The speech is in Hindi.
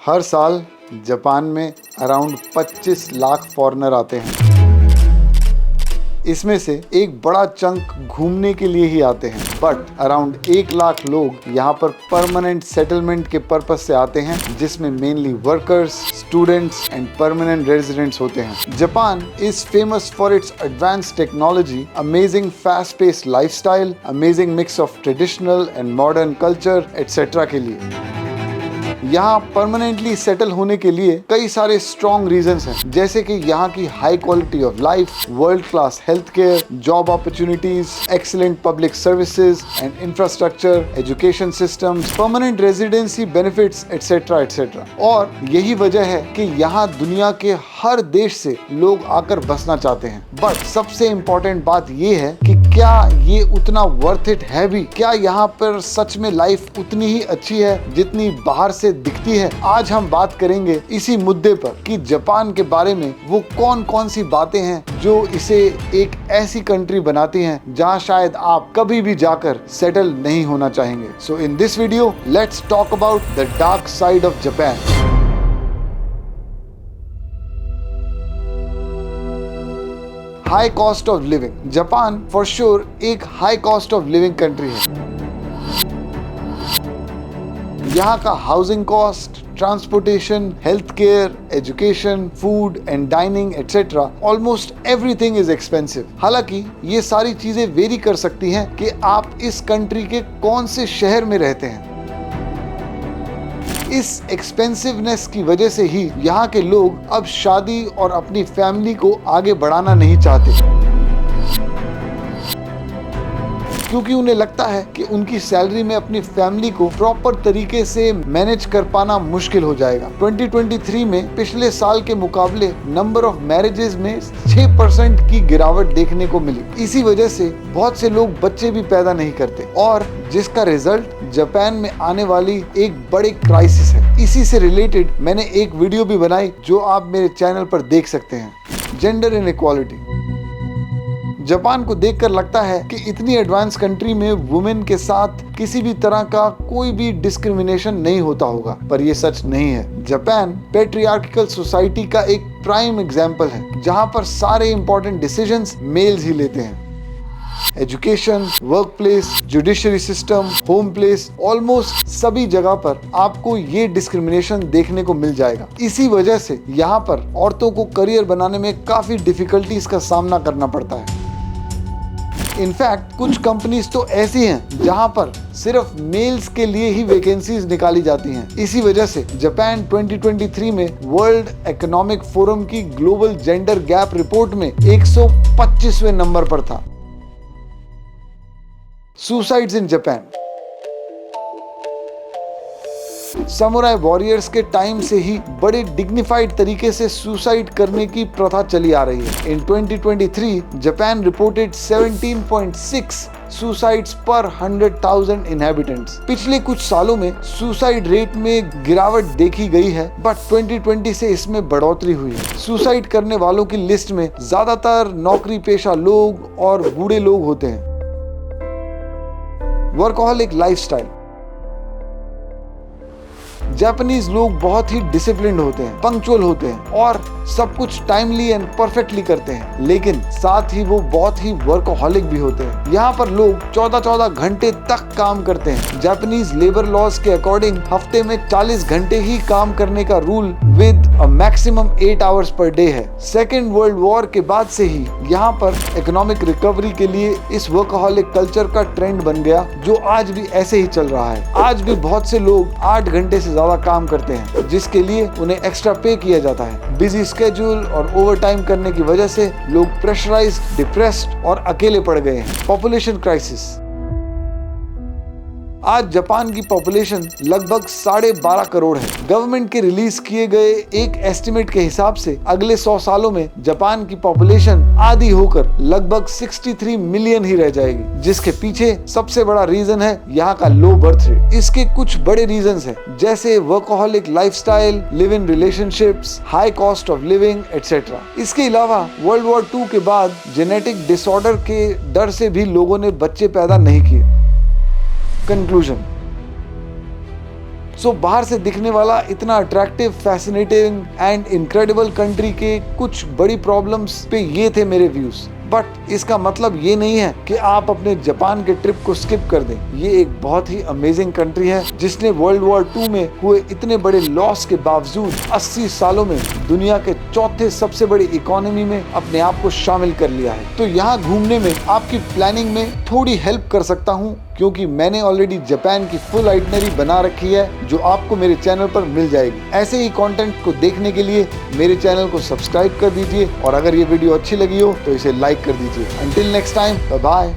हर साल जापान में अराउंड 25 लाख फॉरेनर आते हैं। इसमें से एक बड़ा चंक घूमने के लिए ही आते हैं, बट अराउंड 1 लाख लोग यहाँ पर परमानेंट सेटलमेंट के पर्पस से आते हैं, जिसमें mainly workers, students and permanent residents होते हैं। Japan is famous for its advanced technology, amazing fast paced lifestyle, amazing mix of traditional and modern culture etcetera के लिए। यहाँ परमानेंटली सेटल होने के लिए कई सारे स्ट्रॉन्ग रीजंस हैं, जैसे कि यहाँ की high quality of life, world class health care, job opportunities, excellent public services and infrastructure, education systems, permanent residency benefits etcetera etcetera. और यही वजह है कि यहाँ दुनिया के हर देश से लोग आकर बसना चाहते हैं। बट सबसे इम्पोर्टेंट बात ये है कि क्या ये उतना वर्थ इट है भी? क्या यहाँ पर सच में लाइफ उतनी ही अच्छी है जितनी बाहर से दिखती है? आज हम बात करेंगे इसी मुद्दे पर कि जापान के बारे में वो कौन कौन सी बातें हैं जो इसे एक ऐसी कंट्री बनाती हैं जहां शायद आप कभी भी जाकर सेटल नहीं होना चाहेंगे। So in this video let's talk about the dark side of Japan. High cost of living. Japan for sure एक high cost of living country है। यहाँ का housing cost, transportation, health care, education, food and dining etcetera, almost everything is expensive. हालांकि ये सारी चीजें वेरी कर सकती हैं कि आप इस कंट्री के कौन से शहर में रहते हैं। इस एक्सपेंसिवनेस की वजह से ही यहाँ के लोग अब शादी और अपनी फैमिली को आगे बढ़ाना नहीं चाहते, क्योंकि उन्हें लगता है कि उनकी सैलरी में अपनी फैमिली को प्रॉपर तरीके से मैनेज कर पाना मुश्किल हो जाएगा। 2023 में पिछले साल के मुकाबले नंबर ऑफ मैरिजेस में 6% की गिरावट देखने को मिली। इसी वजह से बहुत से लोग बच्चे भी पैदा नहीं करते, और जिसका रिजल्ट जापान में आने वाली एक बड़ी क्राइसिस है। इसी से रिलेटेड मैंने एक वीडियो भी बनाई जो आप मेरे चैनल पर देख सकते हैं। Gender inequality. जापान को देखकर लगता है कि इतनी एडवांस कंट्री में वुमेन के साथ किसी भी तरह का कोई भी डिस्क्रिमिनेशन नहीं होता होगा, पर ये सच नहीं है। जापान पैट्रियार्किकल सोसाइटी का एक प्राइम एग्जाम्पल है, जहां पर सारे इंपॉर्टेंट डिसीजंस मेल्स ही लेते हैं। Education, work place, judiciary system, home place, almost सभी जगह पर आपको ये डिस्क्रिमिनेशन देखने को मिल जाएगा। इसी वजह से यहाँ पर औरतों को करियर बनाने में काफी डिफिकल्टीज का सामना करना पड़ता है। इनफैक्ट कुछ कंपनीज तो ऐसी हैं जहां पर सिर्फ मेल्स के लिए ही वैकेंसीज निकाली जाती हैं। इसी वजह से जापान 2023 में वर्ल्ड इकोनॉमिक फोरम की ग्लोबल जेंडर गैप रिपोर्ट में 125वें नंबर पर था। Suicides in Japan. Samurai warriors के टाइम से ही बड़े डिग्निफाइड तरीके से सुसाइड करने की प्रथा चली आ रही है। इन 2023 जापान रिपोर्टेड 17.6 सुसाइड्स पर 100,000 इनहैबिटेंट्स। पिछले कुछ सालों में सुसाइड रेट में गिरावट देखी गई है, बट 2020 से इसमें बढ़ोतरी हुई है। सुसाइड करने वालों की लिस्ट में ज्यादातर नौकरी पेशा लोग और बूढ़े लोग होते हैं। Workaholic lifestyle. जापानीज लोग बहुत ही डिसिप्लिन्ड होते हैं, पंक्चुअल होते हैं और सब कुछ टाइमली एंड परफेक्टली करते हैं, लेकिन साथ ही वो बहुत ही वर्कहॉलिक भी होते हैं। यहाँ पर लोग 14-14 घंटे तक काम करते हैं। जापानीज लेबर लॉज के अकॉर्डिंग हफ्ते में 40 घंटे ही काम करने का rule with a maximum 8 hours per day है। सेकेंड वर्ल्ड वॉर के बाद से ही यहाँ पर इकोनॉमिक रिकवरी के लिए इस वर्कहॉलिक कल्चर का ट्रेंड बन गया, जो आज भी ऐसे ही चल रहा है। आज भी बहुत से लोग 8 घंटे से ज्यादा काम करते हैं, जिसके लिए उन्हें एक्स्ट्रा पे किया जाता है। बिजी स्केड्यूल और ओवर टाइम करने की वजह से लोग प्रेशराइज्ड, डिप्रेस्ड और अकेले पड़ गए हैं। Population crisis. आज जापान की पॉपुलेशन लगभग 12.5 करोड़ है। गवर्नमेंट के रिलीज किए गए एक एस्टिमेट के हिसाब से अगले 100 सालों में जापान की पॉपुलेशन आधी होकर लगभग 63 मिलियन ही रह जाएगी, जिसके पीछे सबसे बड़ा रीजन है यहाँ का लो बर्थ रेट। इसके कुछ बड़े रीजंस हैं, जैसे workaholic lifestyle, live in relationships, high cost of living etcetera. इसके अलावा वर्ल्ड वॉर 2 के बाद जेनेटिक डिसऑर्डर के डर से भी लोगों ने बच्चे पैदा नहीं किए। कंक्लूजन। सो बाहर से दिखने वाला इतना attractive, fascinating and incredible country के कुछ बड़ी प्रॉब्लम्स पे ये थे मेरे व्यूज। बट इसका मतलब ये नहीं है कि आप अपने जापान के ट्रिप को स्किप कर दें। ये एक बहुत ही अमेजिंग कंट्री है जिसने वर्ल्ड वॉर 2 में हुए इतने बड़े लॉस के बावजूद 80 सालों में दुनिया के चौथे सबसे बड़ी इकोनॉमी में अपने आप को शामिल कर लिया है। तो यहाँ घूमने में आपकी प्लानिंग में थोड़ी हेल्प कर सकता हूँ, क्योंकि मैंने ऑलरेडी जापान की फुल आइटनरी बना रखी है जो आपको मेरे चैनल पर मिल जाएगी। ऐसे ही कंटेंट को देखने के लिए मेरे चैनल को सब्सक्राइब कर दीजिए और अगर ये वीडियो अच्छी लगी हो तो इसे लाइक कर दीजिए। Until next time, bye bye.